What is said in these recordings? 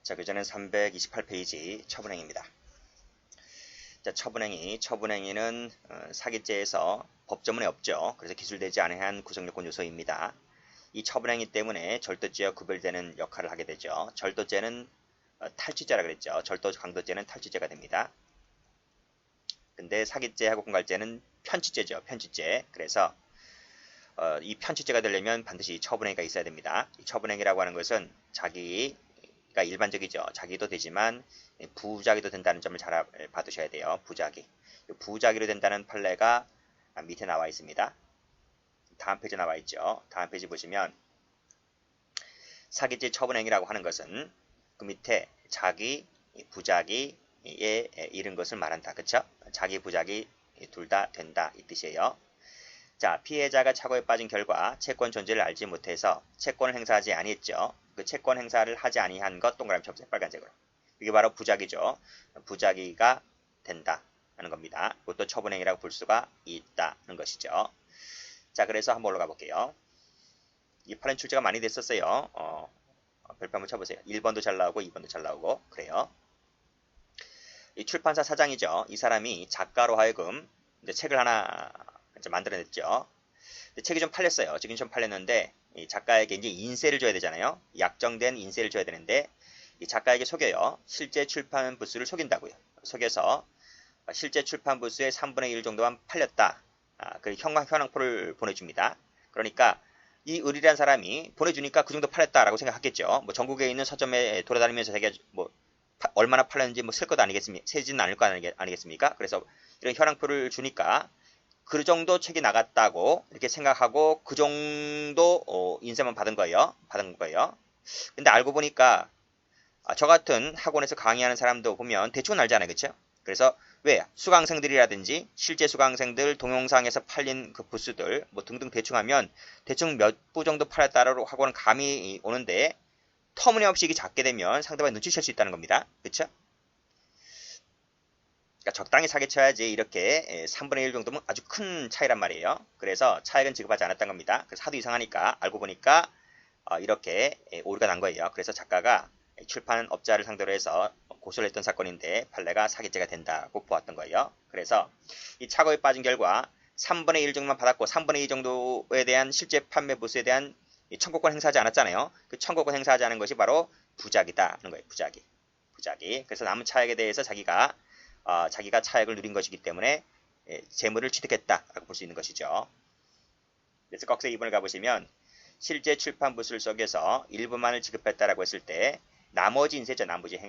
자, 교재는 328페이지 처분행위입니다. 자, 처분행위는 사기죄에서 법조문에 없죠. 그래서 기술되지 않은 한 구성요건 요소입니다. 이 처분행위 때문에 절도죄와 구별되는 역할을 하게 되죠. 절도죄는 탈취죄라 그랬죠. 절도 강도죄는 탈취죄가 됩니다. 근데 사기죄하고 공갈죄는 편취죄죠. 편취죄. 그래서 이 편취죄가 되려면 반드시 처분행위가 있어야 됩니다. 이 처분행위라고 하는 것은 자기가 일반적이죠. 자기도 되지만 부자기도 된다는 점을 잘 받으셔야 돼요. 부자기. 부자기로 된다는 판례가 밑에 나와 있습니다. 다음 페이지 나와 있죠. 다음 페이지 보시면 사기죄 처분행위라고 하는 것은 그 밑에 자기, 부자기에 이른 것을 말한다. 그쵸? 자기, 부자기 둘 다 된다. 이 뜻이에요. 자, 피해자가 착오에 빠진 결과 채권 존재를 알지 못해서 채권을 행사하지 아니했죠. 그 채권 행사를 하지 아니한 것 동그라미 쳐보세요. 빨간색으로. 이게 바로 부작위죠. 부작위가 된다 하는 겁니다. 이것도 처분행위라고 볼 수가 있다는 것이죠. 자, 그래서 한번 올라가 볼게요. 이 판은 출제가 많이 됐었어요. 별표 한번 쳐보세요. 1번도 잘 나오고 2번도 잘 나오고 그래요. 이 출판사 사장이죠. 이 사람이 작가로 하여금 이제 책을 하나 이제 만들어냈죠. 책이 좀 팔렸어요. 지금 좀 팔렸는데 이 작가에게 이제 인세를 줘야 되잖아요. 약정된 인세를 줘야 되는데 이 작가에게 속여요. 실제 출판 부수를 속인다고요. 속여서 실제 출판 부수의 3분의 1 정도만 팔렸다. 그 현황표를 보내줍니다. 그러니까 이 을이라는 사람이 보내주니까 그 정도 팔렸다라고 생각하겠죠. 뭐 전국에 있는 서점에 돌아다니면서 자기가 뭐 얼마나 팔렸는지 뭐 쓸 것도 아니겠습니까? 세지는 않을 거 아니겠습니까? 그래서 이런 현황표를 주니까 그 정도 책이 나갔다고 이렇게 생각하고 그 정도 인세만 받은 거예요. 근데 알고 보니까 저 같은 학원에서 강의하는 사람도 보면 대충은 알잖아요. 그렇죠? 그래서 왜 수강생들이라든지 실제 수강생들 동영상에서 팔린 그 부수들 뭐 등등 대충 하면 대충 몇 부 정도 팔았다라고 학원은 감이 오는데 터무니없이 이게 작게 되면 상대방이 눈치챌 수 있다는 겁니다. 그렇죠? 그러니까 적당히 사기쳐야지 이렇게 3분의 1 정도면 아주 큰 차이란 말이에요. 그래서 차액은 지급하지 않았던 겁니다. 그래서 하도 이상하니까 알고 보니까 이렇게 오류가 난 거예요. 그래서 작가가 출판업자를 상대로 해서 고소를 했던 사건인데 판례가 사기죄가 된다고 보았던 거예요. 그래서 이 착오에 빠진 결과 3분의 1 정도만 받았고 3분의 2 정도에 대한 실제 판매 부수에 대한 청구권 행사하지 않았잖아요. 그 청구권 행사하지 않은 것이 바로 부작이다는 거예요. 부작이. 그래서 남은 차액에 대해서 자기가 차액을 누린 것이기 때문에 재물을 취득했다라고 볼 수 있는 것이죠. 그래서 꺽쇠 2번을 가보시면 실제 출판 부수를 속여서 일부만을 지급했다라고 했을 때 나머지 인세죠. 나머지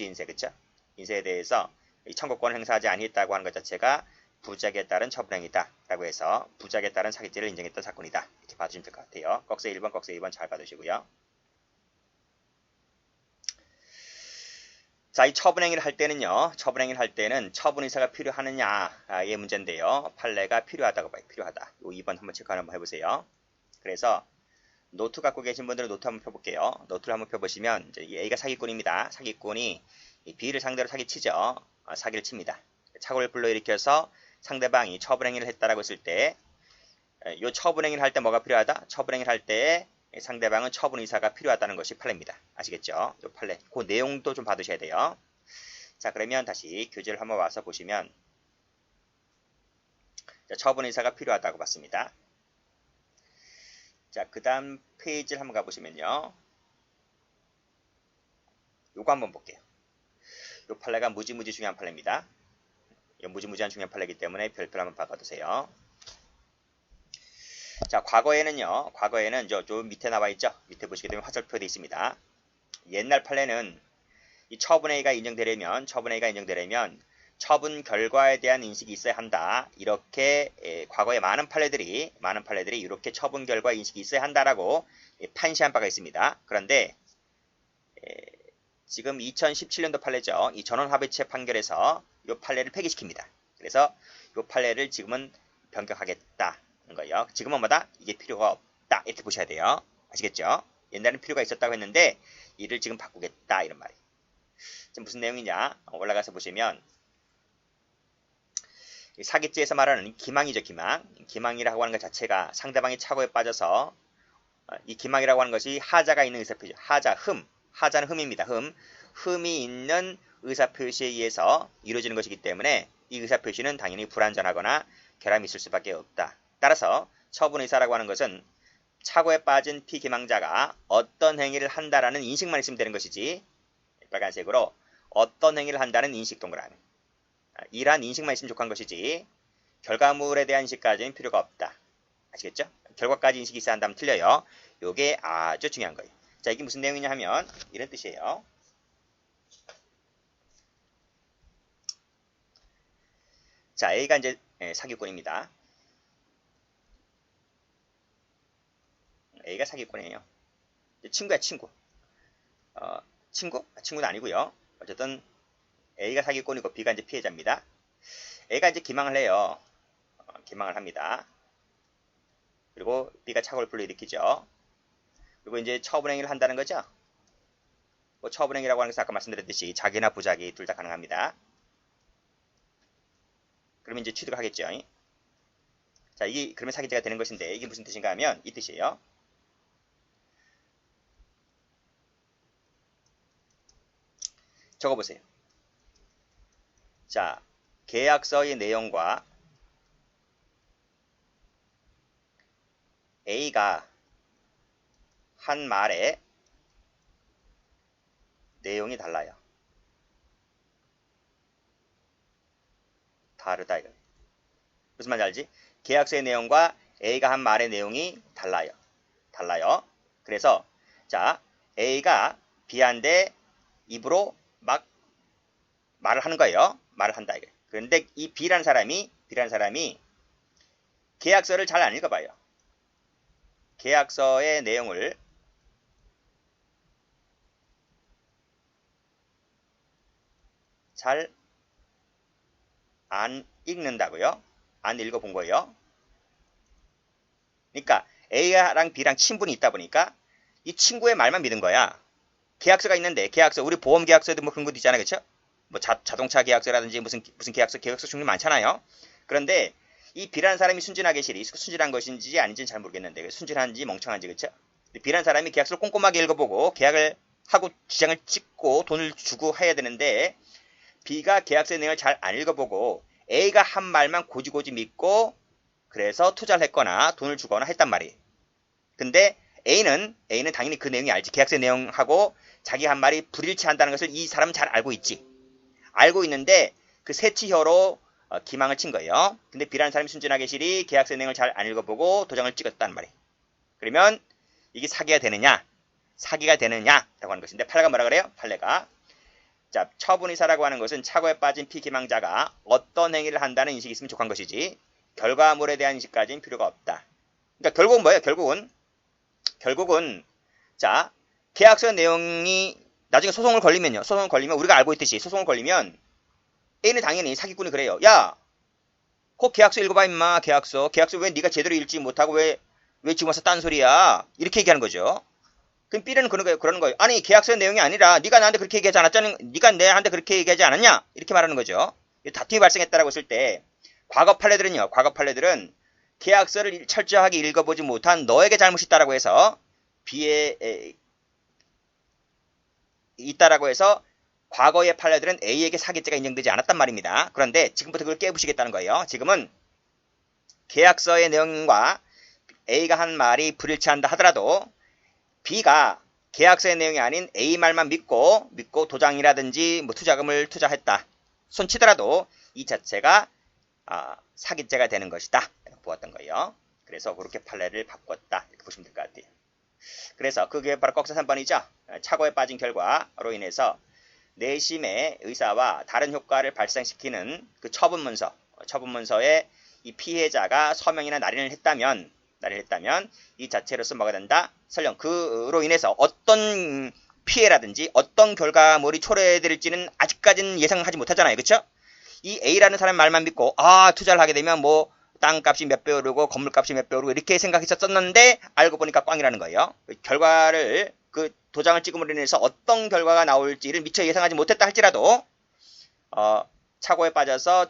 인세 그쵸? 인세에 대해서 청구권을 행사하지 아니했다고 하는 것 자체가 부작에 따른 처분행위다 라고 해서 부작에 따른 사기죄를 인정했던 사건이다. 이렇게 봐주시면 될 것 같아요. 꺽쇠 1번, 꺽쇠 2번 잘 봐두시고요. 자, 이 처분행위를 할 때는요. 처분의사가 필요하느냐의 문제인데요. 판례가 필요하다고 봐요. 필요하다. 요 2번 한번 체크 한번 해보세요. 그래서 노트 갖고 계신 분들은 노트 한번 펴볼게요. 노트를 한번 펴보시면 이제 A가 사기꾼입니다. 사기꾼이 B를 상대로 사기치죠. 사기를 칩니다. 착오를 불러일으켜서 상대방이 처분행위를 했다라고 했을 때 이 처분행위를 할 때 뭐가 필요하다? 처분행위를 할 때 상대방은 처분의사가 필요하다는 것이 판례입니다. 아시겠죠? 이 판례. 그 내용도 좀 받으셔야 돼요. 자, 그러면 다시 교재를 한번 와서 보시면 처분의사가 필요하다고 봤습니다. 자, 그 다음 페이지를 한번 가보시면요. 요거 한번 볼게요. 요 판례가 무지무지 중요한 판례입니다. 요 무지무지한 중요한 판례이기 때문에 별표를 한번 바꿔두세요. 자, 과거에는 저 밑에 나와 있죠? 밑에 보시게 되면 화살표 되어 있습니다. 옛날 판례는 이 처분행위가 인정되려면 처분 결과에 대한 인식이 있어야 한다. 이렇게 과거에 많은 판례들이 이렇게 처분 결과 인식이 있어야 한다라고 판시한 바가 있습니다. 그런데 지금 2017년도 판례죠. 이 전원합의체 판결에서 이 판례를 폐기시킵니다. 그래서 이 판례를 지금은 변경하겠다는 거예요. 지금은 뭐다? 이게 필요가 없다. 이렇게 보셔야 돼요. 아시겠죠? 옛날에는 필요가 있었다고 했는데 이를 지금 바꾸겠다 이런 말이에요. 지금 무슨 내용이냐? 올라가서 보시면 사기죄에서 말하는 기망이죠. 기망이라고 하는 것 자체가 상대방이 착오에 빠져서 이 기망이라고 하는 것이 하자가 있는 의사표시죠. 하자, 흠. 하자는 흠입니다. 흠이 있는 의사표시에 의해서 이루어지는 것이기 때문에 이 의사표시는 당연히 불완전하거나 결함이 있을 수밖에 없다. 따라서 처분의사라고 하는 것은 착오에 빠진 피기망자가 어떤 행위를 한다라는 인식만 있으면 되는 것이지, 빨간색으로 어떤 행위를 한다는 인식 동그라미, 이러한 인식만 있으면 족한 것이지 결과물에 대한 인식까지는 필요가 없다. 아시겠죠? 결과까지 인식이 있어야 한다면 틀려요. 요게 아주 중요한 거예요. 자, 이게 무슨 내용이냐 하면 이런 뜻이에요. 자, A가 이제 사기꾼입니다. A가 사기꾼이에요. 친구야, 친구. 친구? 친구는 아니고요. 어쨌든 A가 사기꾼이고 B가 이제 피해자입니다. A가 이제 기망을 해요. 기망을 합니다. 그리고 B가 착오를 불러일으키죠. 그리고 이제 처분행위를 한다는 거죠. 뭐 처분행위라고 하는 것은 아까 말씀드렸듯이 자기나 부자기 둘 다 가능합니다. 그러면 이제 취득을 하겠죠. 자, 이게 그러면 사기죄가 되는 것인데 이게 무슨 뜻인가 하면 이 뜻이에요. 적어보세요. 자, 계약서의 내용과 A가 한 말의 내용이 달라요. 다르다 이거. 무슨 말인지 알지? 계약서의 내용과 A가 한 말의 내용이 달라요. 그래서 자, A가 B한테 입으로 막 말을 하는 거예요. 말을 한다 이거. 그런데 이 B라는 사람이 계약서를 잘 안 읽어봐요. 계약서의 내용을 잘 안 읽는다고요? 안 읽어본 거예요. 그러니까 A랑 B랑 친분이 있다 보니까 이 친구의 말만 믿은 거야. 계약서가 있는데 계약서 우리 보험 계약서에도 뭐 그런 것도 있잖아요, 그렇죠? 뭐 자동차 계약서라든지 무슨 계약서 종류 많잖아요. 그런데 이 B라는 사람이 순진한 것인지 아닌지는 잘 모르겠는데 순진한지 멍청한지 그렇죠? B라는 사람이 계약서를 꼼꼼하게 읽어보고 계약을 하고 지장을 찍고 돈을 주고 해야 되는데 B가 계약서의 내용을 잘 안 읽어보고 A가 한 말만 고지고지 믿고 그래서 투자를 했거나 돈을 주거나 했단 말이에요. 근데 A는 당연히 그 내용이 알지. 계약서의 내용하고 자기 한 말이 불일치한다는 것을 이 사람은 잘 알고 있지. 알고 있는데 그 세치혀로 기망을 친 거예요. 근데 B라는 사람이 순진하게 실이 계약서 내용을 잘 안 읽어보고 도장을 찍었단 말이에요. 그러면 이게 사기가 되느냐라고 하는 것인데 판례가 뭐라 그래요? 판례가 자, 처분의사라고 하는 것은 착오에 빠진 피기망자가 어떤 행위를 한다는 인식이 있으면 족한 것이지 결과물에 대한 인식까지는 필요가 없다. 그러니까 결국은 뭐예요? 결국은 자, 계약서 내용이 나중에 소송을 걸리면 우리가 알고 있듯이 소송을 걸리면 A는 당연히 사기꾼이 그래요. 야, 그 계약서 읽어봐 임마. 계약서 왜 네가 제대로 읽지 못하고 왜 지금 와서 딴소리야. 이렇게 얘기하는 거죠. 그럼 B는 그러는 거예요. 아니 계약서 내용이 아니라 네가 나한테 그렇게 얘기하지 않았잖아. 네가 내한테 그렇게 얘기하지 않았냐. 이렇게 말하는 거죠. 다툼이 발생했다라고 했을 때 과거 판례들은 계약서를 철저하게 읽어보지 못한 너에게 잘못이 있다라고 해서 B에 있다라고 해서 과거의 판례들은 A에게 사기죄가 인정되지 않았단 말입니다. 그런데 지금부터 그걸 깨부시겠다는 거예요. 지금은 계약서의 내용과 A가 한 말이 불일치한다 하더라도 B가 계약서의 내용이 아닌 A 말만 믿고 도장이라든지 뭐 투자금을 투자했다 손치더라도 이 자체가 사기죄가 되는 것이다 보았던 거예요. 그래서 그렇게 판례를 바꿨다 이렇게 보시면 될 것 같아요. 그래서 그게 바로 꺽사 3번이죠. 착오에 빠진 결과로 인해서 내심의 의사와 다른 효과를 발생시키는 그 처분문서에 이 피해자가 서명이나 날인을 했다면 이 자체로서 뭐가 된다? 설령 그로 인해서 어떤 피해라든지 어떤 결과물이 초래될지는 아직까지는 예상하지 못하잖아요. 그렇죠? 이 A라는 사람 말만 믿고 투자를 하게 되면 뭐 땅값이 몇 배 오르고 건물값이 몇 배 오르고 이렇게 생각했었는데 알고 보니까 꽝이라는 거예요. 결과를 그 도장을 찍음으로 인해서 어떤 결과가 나올지를 미처 예상하지 못했다 할지라도 착오에 빠져서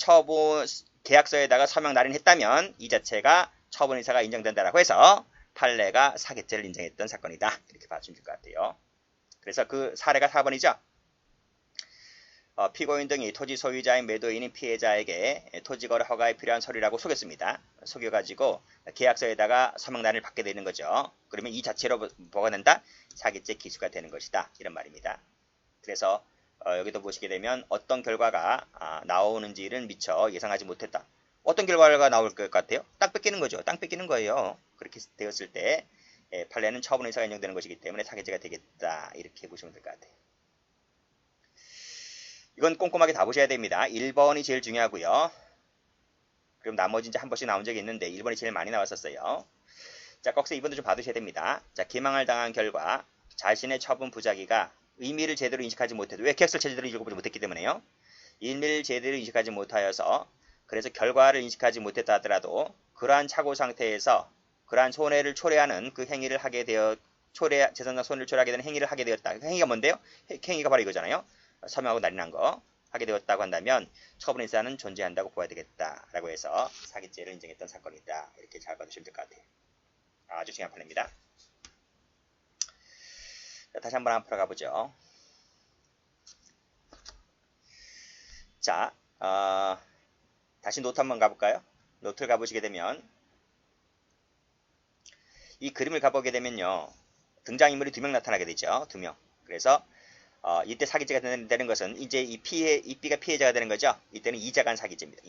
계약서에다가 서명 날인했다면 이 자체가 처분의사가 인정된다라고 해서 판례가 사기죄를 인정했던 사건이다. 이렇게 봐주면 될 것 같아요. 그래서 그 사례가 4번이죠. 피고인 등이 토지 소유자인 매도인인 피해자에게 토지 거래 허가에 필요한 서류라고 속였습니다. 속여가지고 계약서에다가 서명란을 받게 되는 거죠. 그러면 이 자체로 뭐가 된다? 사기죄 기수가 되는 것이다. 이런 말입니다. 그래서 여기도 보시게 되면 어떤 결과가 나오는지를 미처 예상하지 못했다. 어떤 결과가 나올 것 같아요? 땅 뺏기는 거죠. 땅 뺏기는 거예요. 그렇게 되었을 때 판례는 처분 의사가 인정되는 것이기 때문에 사기죄가 되겠다. 이렇게 보시면 될 것 같아요. 이건 꼼꼼하게 다 보셔야 됩니다. 1번이 제일 중요하고요. 그럼 나머지 이제 한 번씩 나온 적이 있는데 1번이 제일 많이 나왔었어요. 자, 거기서 2번도 좀 봐두셔야 됩니다. 자, 기망을 당한 결과 자신의 처분 부작위가 의미를 제대로 인식하지 못해도 왜 계약서를 제대로 읽어보지 못했기 때문에요. 의미를 제대로 인식하지 못하여서 그래서 결과를 인식하지 못했다 하더라도 그러한 착오 상태에서 그러한 손해를 초래하는 그 행위를 하게 되어 재산상 손해를 초래하게 되는 행위를 하게 되었다. 그 행위가 뭔데요? 행위가 바로 이거잖아요. 서명하고 날인한 거 하게 되었다고 한다면 처분의사는 존재한다고 보아야 되겠다라고 해서 사기죄를 인정했던 사건이다. 이렇게 잘 봐두시면 될 것 같아요. 아주 중요한 판례입니다. 자, 다시 한번 풀어가 보죠. 자, 다시 노트 한번 가볼까요? 노트를 가보시게 되면 이 그림을 가보게 되면요. 등장인물이 2명 나타나게 되죠. 2명. 그래서 이때 사기죄가 되는 것은 이제 이 B가 피해자가 되는 거죠. 이때는 이자간 사기죄입니다.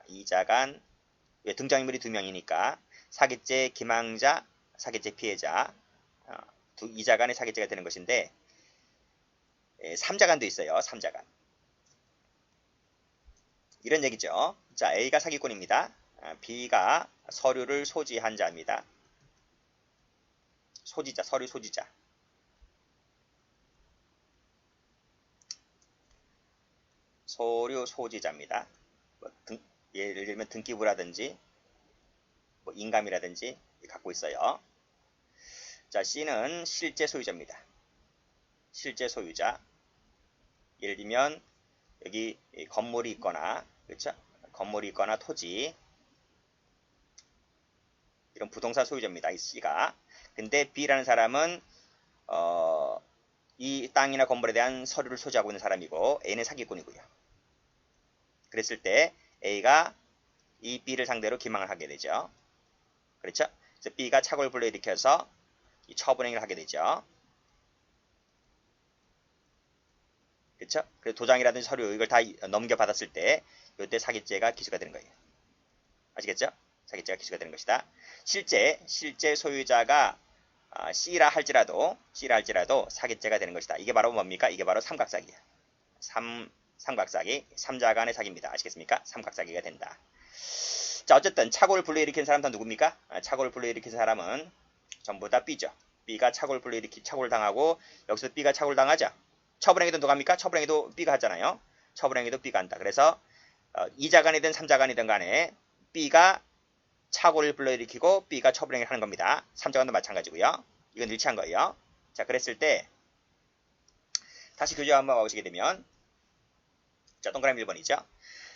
이자간 왜 등장인물이 2명이니까 사기죄 기망자, 사기죄 피해자, 이자간의 사기죄가 되는 것인데 3자간도 있어요. 3자간. 이런 얘기죠. 자, A가 사기꾼입니다. B가 서류를 소지한 자입니다. 소지자, 서류 소지자. 서류 소지자입니다. 예를 들면 등기부라든지 뭐 인감이라든지 갖고 있어요. 자, C는 실제 소유자입니다. 실제 소유자. 예를 들면 여기 건물이 있거나 그렇죠? 건물이 있거나 토지 이런 부동산 소유자입니다. 이 C가. 근데 B라는 사람은 이 땅이나 건물에 대한 서류를 소지하고 있는 사람이고 A는 사기꾼이고요. 그랬을 때 A가 이 B를 상대로 기망을 하게 되죠. 그렇죠? 그래서 B가 착오를 불러일으켜서 이 처분행위를 하게 되죠. 그렇죠? 그래서 도장이라든지 서류 이걸 다 넘겨받았을 때 이때 사기죄가 기수가 되는 거예요. 아시겠죠? 사기죄가 기수가 되는 것이다. 실제 소유자가 C라 할지라도 사기죄가 되는 것이다. 이게 바로 뭡니까? 이게 바로 삼각사기야. 삼각사기, 3자간의 사기입니다. 아시겠습니까? 삼각사기가 된다. 자, 어쨌든 착오를 불러일으킨 사람 다 누굽니까? 착오를 불러일으킨 사람은 전부 다 B죠. B가 착오를 착오를 당하고 여기서 B가 착오를 당하죠. 처분행위도 누가 합니까? 처분행위도 B가 하잖아요. 처분행위도 B가 한다. 그래서 2자간이든 3자간이든 간에 B가 착오를 불러일으키고 B가 처분행위를 하는 겁니다. 3자간도 마찬가지고요. 이건 일치한 거예요. 자, 그랬을 때 다시 교재 한번 와보시게 되면 자, 동그라미 1번이죠.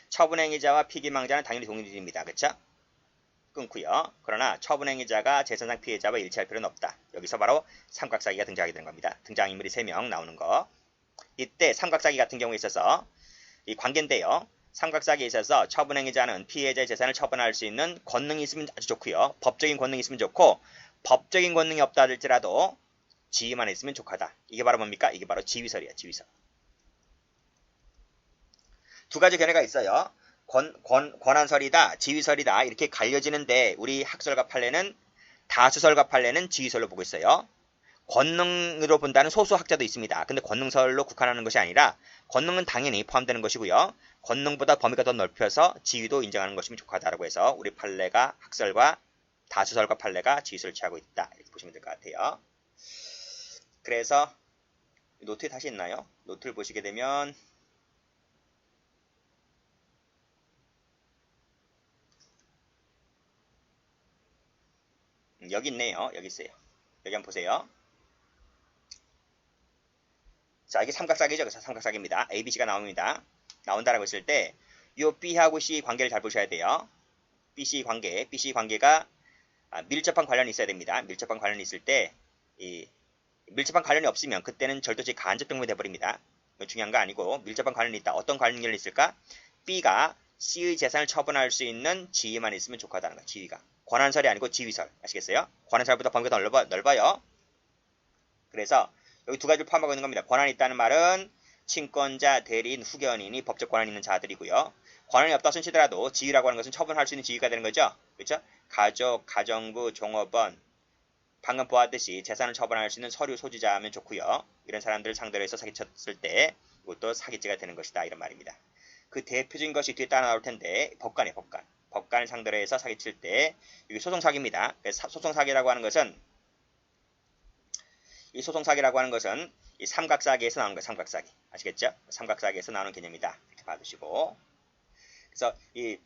처분행위자와 피기망자는 당연히 동일입니다. 그렇죠? 끊고요. 그러나 처분행위자가 재산상 피해자와 일치할 필요는 없다. 여기서 바로 삼각사기가 등장하게 되는 겁니다. 등장인물이 3명 나오는 거. 이때 삼각사기 같은 경우에 있어서 이 관계인데요. 삼각사기에 있어서 처분행위자는 피해자의 재산을 처분할 수 있는 권능이 있으면 아주 좋고요. 법적인 권능이 있으면 좋고 법적인 권능이 없다 할지라도 지위만 있으면 족하다. 이게 바로 뭡니까? 이게 바로 지위설이야. 지위설. 두 가지 견해가 있어요. 권한설이다, 지위설이다 이렇게 갈려지는데 우리 학설과 판례는 다수설과 판례는 지위설로 보고 있어요. 권능으로 본다는 소수 학자도 있습니다. 근데 권능설로 국한하는 것이 아니라 권능은 당연히 포함되는 것이고요. 권능보다 범위가 더 넓혀서 지위도 인정하는 것이면 좋하다라고 해서 우리 판례가 학설과 다수설과 판례가 지위설을 취하고 있다. 이렇게 보시면 될 것 같아요. 그래서 노트에 다시 있나요? 노트를 보시게 되면 여기 있네요. 여기 있어요. 여기 한번 보세요. 자, 이게 삼각사기죠. 그래서 삼각사기입니다. A, B, C가 나옵니다. 나온다라고 했을 때 이 B하고 C 관계를 잘 보셔야 돼요. B, C 관계가 밀접한 관련이 있어야 됩니다. 밀접한 관련이 있을 때 이 밀접한 관련이 없으면 그때는 절도죄 간접 동물이 돼버립니다. 중요한 거 아니고 밀접한 관련이 있다. 어떤 관련이 있을까? B가 C의 재산을 처분할 수 있는 지위만 있으면 족하다는 거야. 지위가. 권한설이 아니고 지위설. 아시겠어요? 권한설보다 범위가 더 넓어요. 그래서 여기 두 가지를 포함하고 있는 겁니다. 권한이 있다는 말은 친권자, 대리인, 후견인이 법적 권한이 있는 자들이고요. 권한이 없다 손치더라도 지위라고 하는 것은 처분할 수 있는 지위가 되는 거죠. 그렇죠? 가족, 가정부, 종업원, 방금 보았듯이 재산을 처분할 수 있는 서류 소지자면 좋고요. 이런 사람들을 상대로 해서 사기쳤을 때 이것도 사기죄가 되는 것이다. 이런 말입니다. 그 대표적인 것이 뒤에 따라 나올 텐데 법관이에요. 법관. 법관을 상대로 해서 사기칠 때 이게 소송사기입니다. 소송사기라고 하는 것은 이 소송사기라고 하는 것은 이 삼각사기에서 나오는 거예요. 삼각사기. 아시겠죠? 삼각사기에서 나오는 개념이다. 이렇게 봐두시고. 그래서 이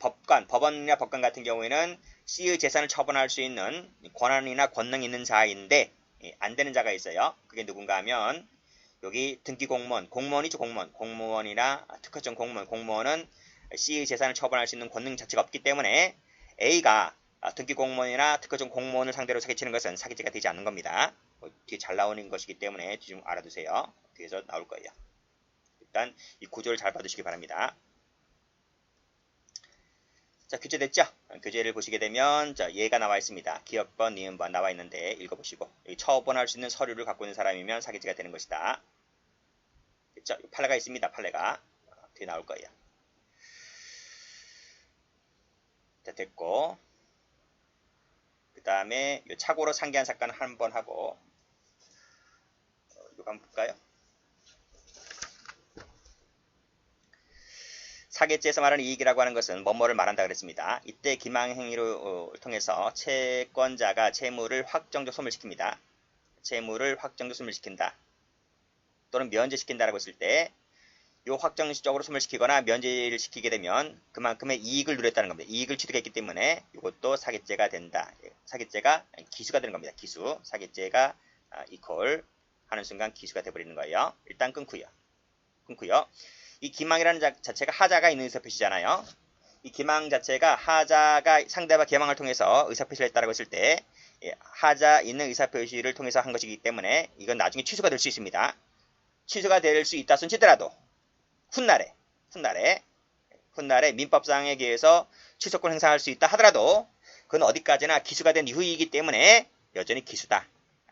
법원이나 법관 같은 경우에는 C의 재산을 처분할 수 있는 권한이나 권능이 있는 자인데 안 되는 자가 있어요. 그게 누군가 하면 여기 등기공무원, 공무원이죠. 공무원이나 특허청 공무원은 C의 재산을 처분할 수 있는 권능 자체가 없기 때문에 A가 등기공무원이나 특허청 공무원을 상대로 사기치는 것은 사기죄가 되지 않는 겁니다. 뒤에 잘 나오는 것이기 때문에 좀 알아두세요. 뒤에서 나올 거예요. 일단 이 구조를 잘 봐두시기 바랍니다. 자, 교재 됐죠? 교재를 보시게 되면 자, 얘가 나와 있습니다. 기억번, 니은번 나와 있는데 읽어보시고 여기 처분할 수 있는 서류를 갖고 있는 사람이면 사기죄가 되는 것이다. 됐죠? 판례가 있습니다. 판례가 뒤에 나올 거예요. 자, 됐고 그 다음에 착오로 상기한 사건 한 번 하고 이거 한번 볼까요? 사기죄에서 말하는 이익이라고 하는 것은 뭐뭐를 말한다 그랬습니다. 이때 기망행위를 통해서 채권자가 채무를 확정적 소멸시킵니다. 채무를 확정적 소멸시킨다. 또는 면제시킨다라고 했을 때 이 확정적으로 소멸시키거나 면제를 시키게 되면 그만큼의 이익을 누렸다는 겁니다. 이익을 취득했기 때문에 이것도 사기죄가 된다. 사기죄가 기수가 되는 겁니다. 기수. 사기죄가 이퀄 하는 순간 기수가 돼버리는 거예요. 일단 끊고요. 이 기망이라는 자체가 하자가 있는 의사표시잖아요. 이 기망 자체가 하자가 상대방 기망을 통해서 의사표시를 했다고 했을 때 하자 있는 의사표시를 통해서 한 것이기 때문에 이건 나중에 취소가 될 수 있습니다. 취소가 될 수 있다 손치더라도 훗날에 민법상에 의해서 취소권 행사할 수 있다 하더라도 그건 어디까지나 기수가 된 이후이기 때문에 여전히 기수다.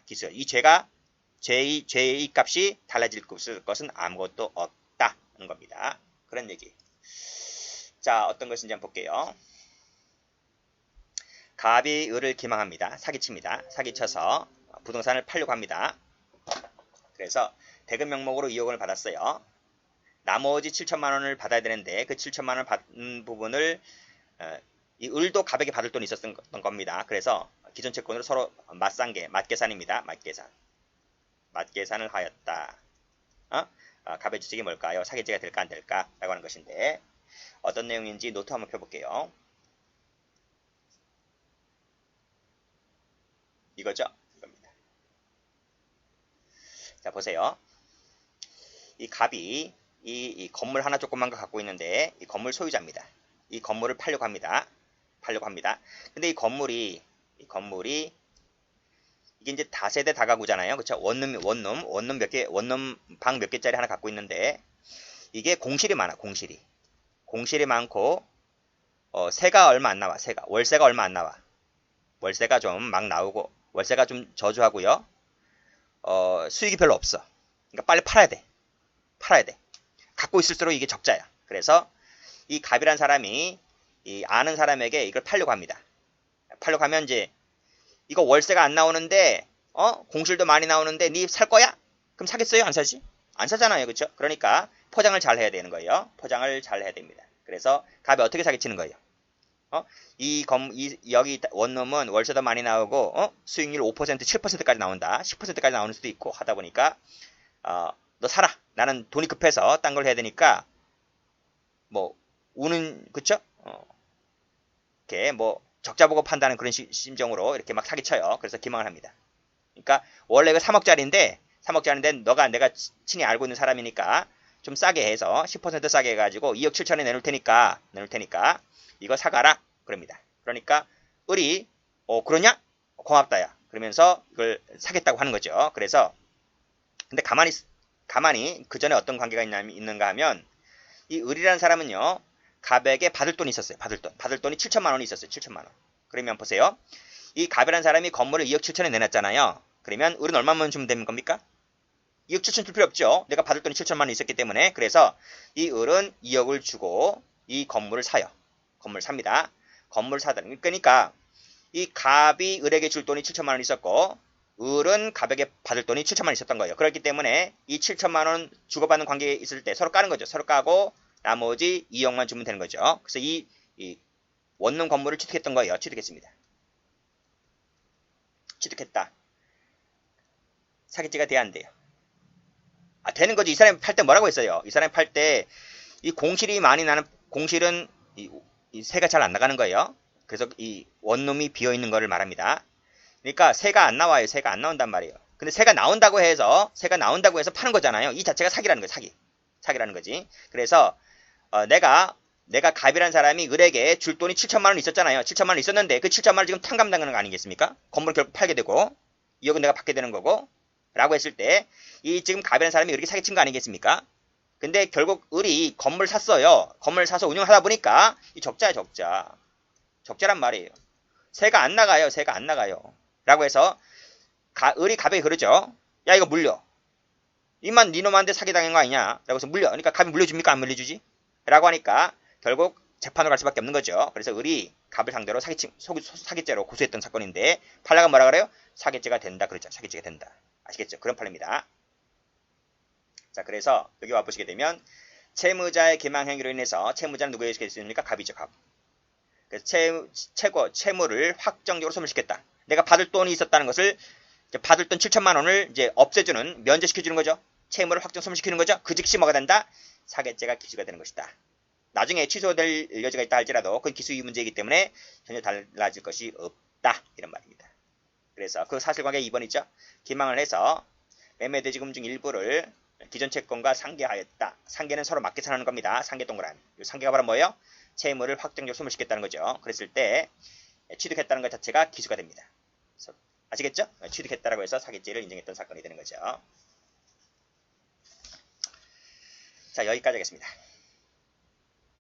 기수. 이 죄의 값이 달라질 것은 아무것도 없다는 겁니다. 그런 얘기. 자, 어떤 것인지 한번 볼게요. 갑이 을을 기망합니다. 사기칩니다. 사기쳐서 부동산을 팔려고 합니다. 그래서 대금 명목으로 2억원을 받았어요. 나머지 7천만 원을 받아야 되는데 그 7천만 원 받은 부분을 이 을도 갑에게 받을 돈이 있었던 겁니다. 그래서 기존 채권으로 서로 맞계산입니다. 맞계산을 하였다. 갑의 주식이 뭘까요? 사기죄가 될까 안 될까? 라고 하는 것인데 어떤 내용인지 노트 한번 펴볼게요. 이거죠? 이겁니다. 자, 보세요. 이 갑이 이 건물 하나 조그만 거 갖고 있는데 이 건물 소유자입니다. 이 건물을 팔려고 합니다. 근데 이 건물이 이게 이제 다세대 다가구잖아요. 그쵸? 원룸 방 몇 개짜리 하나 갖고 있는데 이게 공실이 많아. 공실이 많고 세가 얼마 안 나와. 월세가 얼마 안 나와. 월세가 좀 막 나오고 월세가 좀 저조하고요. 수익이 별로 없어. 그러니까 빨리 팔아야 돼. 갖고 있을수록 이게 적자야. 그래서 이 갑이란 사람이 이 아는 사람에게 이걸 팔려고 합니다. 팔려고 하면 이제 이거 월세가 안 나오는데 공실도 많이 나오는데 니 살 거야? 그럼 사겠어요? 안 사지? 안 사잖아요. 그렇죠? 그러니까 포장을 잘 해야 되는 거예요. 포장을 잘 해야 됩니다. 그래서 갑이 어떻게 사기치는 거예요? 여기 원룸은 월세도 많이 나오고 수익률 5%, 7%까지 나온다. 10%까지 나오는 수도 있고 하다 보니까 너 사라. 나는 돈이 급해서 딴 걸 해야 되니까 뭐 우는 그쵸? 이렇게 뭐 적자 보고 판다는 그런 심정으로 이렇게 막 사기쳐요. 그래서 기망을 합니다. 그러니까 원래 그 3억짜리인데 너가 내가 친히 알고 있는 사람이니까 좀 싸게 해서 10% 싸게 해가지고 2억 7천에 내놓을 테니까 이거 사가라 그럽니다. 그러니까 을이 그러냐? 고맙다야. 그러면서 이걸 사겠다고 하는 거죠. 그래서 근데 가만히 그 전에 어떤 관계가 있는가 하면 이 을이라는 사람은요. 갑에게 받을 돈이 있었어요. 받을 돈이 7천만 원이 있었어요. 7천만 원. 그러면 보세요. 이 갑이라는 사람이 건물을 2억 7천에 내놨잖아요. 그러면 을은 얼마만 주면 되는 겁니까? 2억 7천 줄 필요 없죠. 내가 받을 돈이 7천만 원 있었기 때문에. 그래서 이 을은 2억을 주고 이 건물을 사요. 건물 삽니다. 건물 사다. 그러니까 이 갑이 을에게 줄 돈이 7천만 원 있었고 을은 갑에게 받을 돈이 7천만 원 있었던 거예요. 그렇기 때문에 이 7천만 원 주고받는 관계에 있을 때 서로 까는 거죠. 서로 까고 나머지 2억만 주면 되는 거죠. 그래서 이 원룸 건물을 취득했던 거예요. 취득했습니다. 취득했다. 사기죄가 돼야 안 돼요? 되는 거죠. 이 사람이 팔 때 뭐라고 했어요? 이 사람이 팔 때 이 공실이 많이 나는 공실은 이 새가 잘 안 나가는 거예요. 그래서 이 원룸이 비어 있는 거를 말합니다. 그러니까 새가 안 나와요. 새가 안 나온단 말이에요. 근데 새가 나온다고 해서 파는 거잖아요. 이 자체가 사기라는 거예요. 사기라는 거지. 그래서 내가 갑이라는 사람이 을에게 줄 돈이 7천만 원 있었잖아요. 7천만 원 있었는데 그 7천만 원 지금 탕감당하는 거 아니겠습니까? 건물을 결국 팔게 되고 2억은 내가 받게 되는 거고 라고 했을 때 이 지금 갑이라는 사람이 을에게 사기친 거 아니겠습니까? 근데 결국 을이 건물 샀어요. 건물 사서 운영하다 보니까 이 적자야 적자. 적자란 말이에요. 새가 안 나가요. 새가 안 나가요. 라고 해서 을이 갑에게 그러죠. 야 이거 물려. 이만 니놈한테 사기당한 거 아니냐. 라고 해서 물려. 그러니까 갑이 물려줍니까? 안 물려주지? 라고 하니까 결국 재판으로 갈 수밖에 없는 거죠. 그래서 을이 갑을 상대로 사기죄로 고소했던 사건인데 판례가 뭐라 그래요? 사기죄가 된다. 그렇죠. 사기죄가 된다. 아시겠죠? 그런 판례입니다. 자, 그래서 여기 와보시게 되면 채무자의 기망행위로 인해서 채무자는 누구에게 있습니까? 갑이죠. 갑. 그래서 채무를 확정적으로 소멸시켰다. 내가 받을 돈이 있었다는 것을 받을 돈 7천만 원을 이제 없애주는 면제시켜주는 거죠. 채무를 확정 소멸시키는 거죠. 그 즉시 뭐가 된다? 사기죄가 기수가 되는 것이다. 나중에 취소될 여지가 있다 할지라도 그건 기수의 문제이기 때문에 전혀 달라질 것이 없다. 이런 말입니다. 그래서 그 사실관계 2번이죠. 기망을 해서 매매대지금 중 일부를 기존 채권과 상계하였다. 상계는 서로 맞게 사는 겁니다. 상계 동그라미. 이 상계가 바로 뭐예요? 채무를 확정적으로 소멸시켰다는 거죠. 그랬을 때 취득했다는 것 자체가 기수가 됩니다. 아시겠죠? 취득했다라고 해서 사기죄를 인정했던 사건이 되는 거죠. 자, 여기까지 하겠습니다.